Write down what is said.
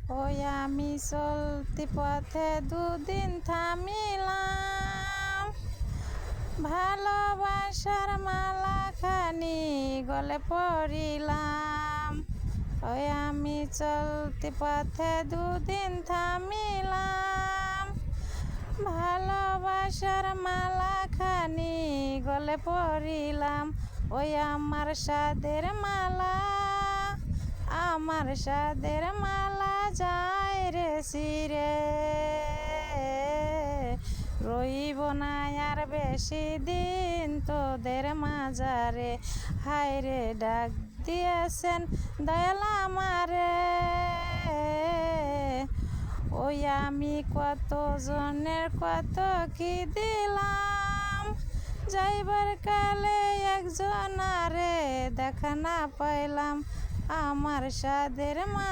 ওই আমি চলতি পথে দুদিন থামিলাম, ভালোবাসার মালাখানি গলে পড়িলাম। ওই আমি চলতি পথে দুদিন থামিলাম, ভালোবাসার মালাখানি গলে পড়িলাম। ওই আমার সাদের মালা, আমার সাদের মালা যায় রে ছিঁড়ে, রইব না আর বেশি দিন তোদের মাঝারে। হায় রে ডাক দিয়েছেন দয়াল আমারে, ওই আমি কত জনের কত কি দিলাম, যাইবার কালে একজনারে দেখা না পাইলাম। আমার সাদের মা